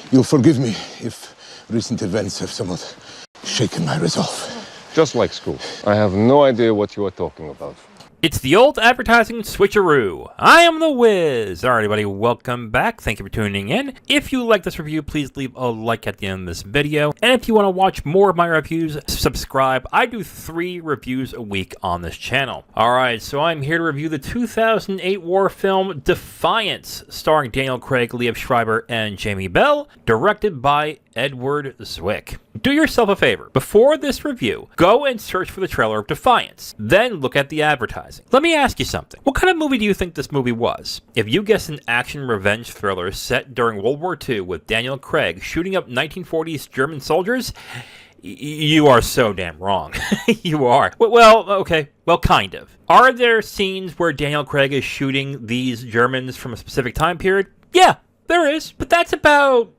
You'll forgive me if recent events have somewhat shaken my resolve. Just like school. I have no idea what you are talking about. It's the old advertising switcheroo. I am the Wiz. Alright, everybody, welcome back. Thank you for tuning in. If you like this review, please leave a like at the end of this video. And if you want to watch more of my reviews, subscribe. I do 3 reviews a week on this channel. Alright, so I'm here to review the 2008 war film Defiance, starring Daniel Craig, Liev Schreiber, and Jamie Bell, directed by Edward Zwick. Do yourself a favor. Before this review, go and search for the trailer of Defiance. Then look at the advertising. Let me ask you something. What kind of movie do you think this movie was? If you guess an action revenge thriller set during World War II with Daniel Craig shooting up 1940s German soldiers, you are so damn wrong. You are. Well, okay. Well, kind of. Are there scenes where Daniel Craig is shooting these Germans from a specific time period? Yeah, there is. But that's about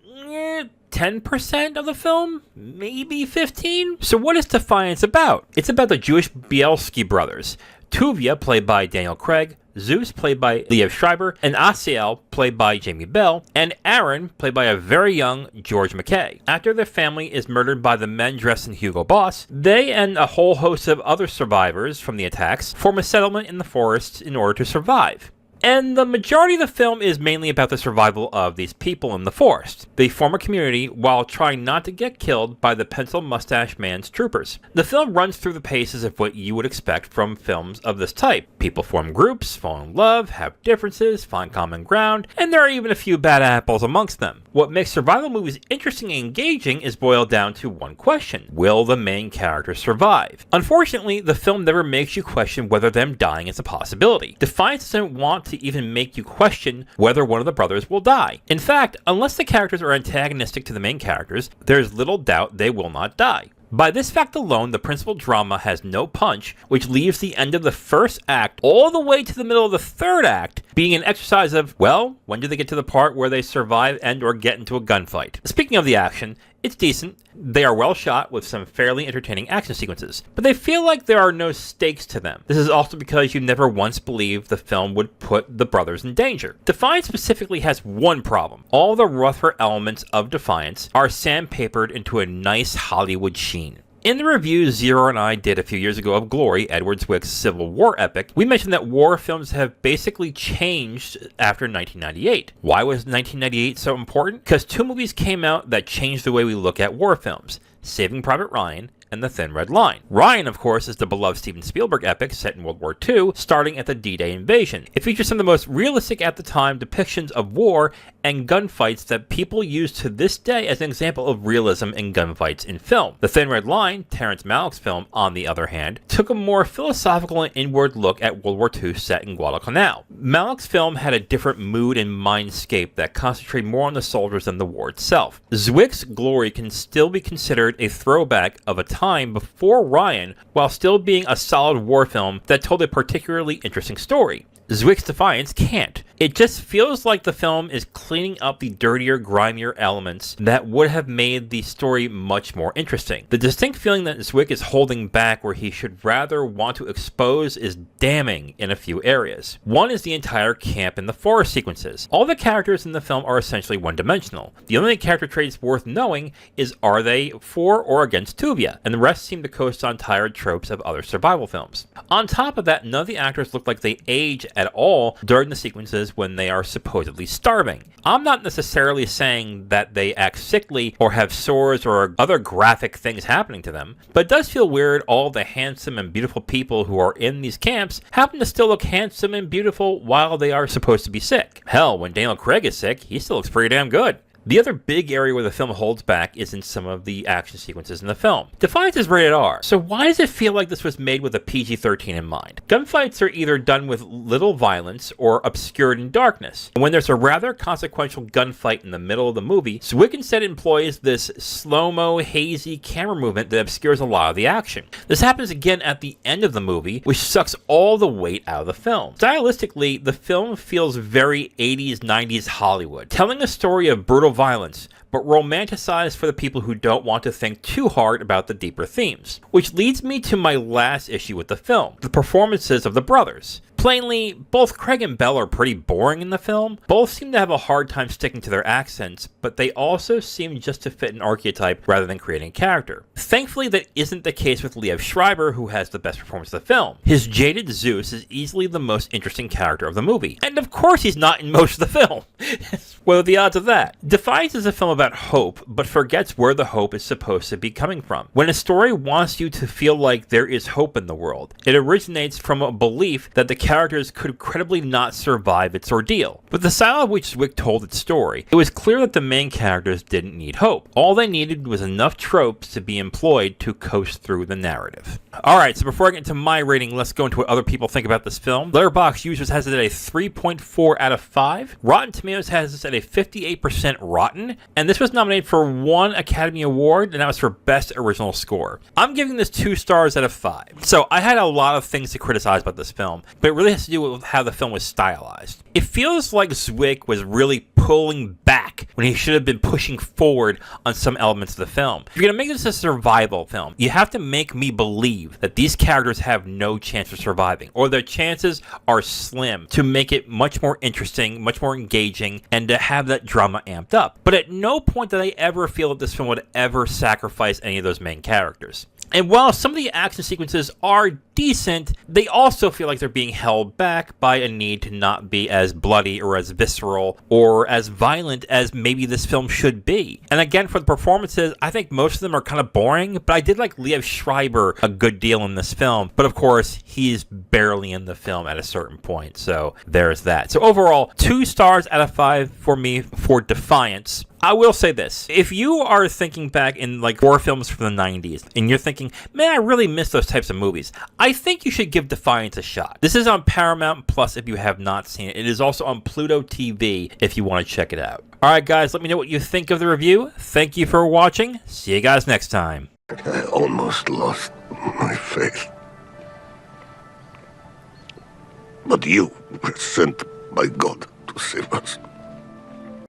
10% of the film? Maybe 15? So what is Defiance about? It's about the Jewish Bielski brothers. Tuvia, played by Daniel Craig, Zeus, played by Liev Schreiber, and Asiel, played by Jamie Bell, and Aaron, played by a very young George McKay. After their family is murdered by the men dressed in Hugo Boss, they and a whole host of other survivors from the attacks form a settlement in the forest in order to survive. And the majority of the film is mainly about the survival of these people in the forest. They form a community while trying not to get killed by the pencil mustache man's troopers. The film runs through the paces of what you would expect from films of this type. People form groups, fall in love, have differences, find common ground, and there are even a few bad apples amongst them. What makes survival movies interesting and engaging is boiled down to one question: will the main character survive? Unfortunately, the film never makes you question whether them dying is a possibility. Defiance doesn't want to even make you question whether one of the brothers will die. In fact, unless the characters are antagonistic to the main characters, there's little doubt they will not die. By this fact alone, the principal drama has no punch, which leaves the end of the first act all the way to the middle of the third act being an exercise of, well, when do they get to the part where they survive and or get into a gunfight? Speaking of the action, it's decent. They are well shot with some fairly entertaining action sequences, but they feel like there are no stakes to them. This is also because you never once believed the film would put the brothers in danger. Defiance specifically has one problem. All the rougher elements of Defiance are sandpapered into a nice Hollywood sheen. In the review Zero and I did a few years ago of Glory, Edward Zwick's Civil War epic, we mentioned that war films have basically changed after 1998. Why was 1998 so important? Because 2 movies came out that changed the way we look at war films: Saving Private Ryan and The Thin Red Line. Ryan, of course, is the beloved Steven Spielberg epic set in World War II, starting at the D-Day invasion. It features some of the most realistic at the time depictions of war and gunfights that people use to this day as an example of realism in gunfights in film. The Thin Red Line, Terrence Malick's film, on the other hand, took a more philosophical and inward look at World War II set in Guadalcanal. Malick's film had a different mood and mindscape that concentrated more on the soldiers than the war itself. Zwick's Glory can still be considered a throwback of a time before Ryan, while still being a solid war film that told a particularly interesting story. Zwick's Defiance can't. It just feels like the film is cleaning up the dirtier, grimier elements that would have made the story much more interesting. The distinct feeling that Zwick is holding back where he should rather want to expose is damning in a few areas. One is the entire camp and the forest sequences. All the characters in the film are essentially one-dimensional. The only character traits worth knowing is, are they for or against Tuvia, and the rest seem to coast on tired tropes of other survival films. On top of that, none of the actors look like they age at all during the sequences when they are supposedly starving. I'm not necessarily saying that they act sickly or have sores or other graphic things happening to them, but it does feel weird all the handsome and beautiful people who are in these camps happen to still look handsome and beautiful while they are supposed to be sick. Hell, when Daniel Craig is sick, he still looks pretty damn good. The other big area where the film holds back is in some of the action sequences in the film. Defiance is rated R, so why does it feel like this was made with a PG-13 in mind? Gunfights are either done with little violence or obscured in darkness. And when there's a rather consequential gunfight in the middle of the movie, Zwick instead employs this slow-mo, hazy camera movement that obscures a lot of the action. This happens again at the end of the movie, which sucks all the weight out of the film. Stylistically, the film feels very 80s, 90s Hollywood, telling a story of brutal violence, but romanticized for the people who don't want to think too hard about the deeper themes. Which leads me to my last issue with the film, the performances of the brothers. Plainly, both Craig and Bell are pretty boring in the film. Both seem to have a hard time sticking to their accents, but they also seem just to fit an archetype rather than creating a character. Thankfully, that isn't the case with Liev Schreiber, who has the best performance of the film. His jaded Zeus is easily the most interesting character of the movie. And of course he's not in most of the film. What are the odds of that? Defiance is a film about hope, but forgets where the hope is supposed to be coming from. When a story wants you to feel like there is hope in the world, it originates from a belief that the characters could credibly not survive its ordeal. With the style of which Zwick told its story, it was clear that the main characters didn't need hope. All they needed was enough tropes to be employed to coast through the narrative. Alright, so before I get into my rating, let's go into what other people think about this film. Letterboxd users has it at a 3.4 out of 5. Rotten Tomatoes has this at a 58% rotten, and this was nominated for 1 Academy Award, and that was for Best Original Score. I'm giving this 2 stars out of 5. So I had a lot of things to criticize about this film, but it really has to do with how the film was stylized. It feels like Zwick was really pulling back when he should have been pushing forward on some elements of the film. If you're going to make this a survival film, you have to make me believe that these characters have no chance of surviving, or their chances are slim, to make it much more interesting, much more engaging, and to have that drama amped up. But at no point did I ever feel that this film would ever sacrifice any of those main characters. And while some of the action sequences are decent, they also feel like they're being held back by a need to not be as bloody or as visceral or as violent as maybe this film should be. And again, for the performances, I think most of them are kind of boring, but I did like Liev Schreiber a good deal in this film. But of course, he's barely in the film at a certain point, so there's that. So overall, 2 stars out of 5 for me for Defiance. I will say this. If you are thinking back in like horror films from the 90s and you're thinking, man, I really miss those types of movies, I think you should give Defiance a shot. This is on Paramount Plus if you have not seen it. It is also on Pluto TV if you want to check it out. Alright guys, let me know what you think of the review. Thank you for watching. See you guys next time. I almost lost my faith. But you were sent by God to save us.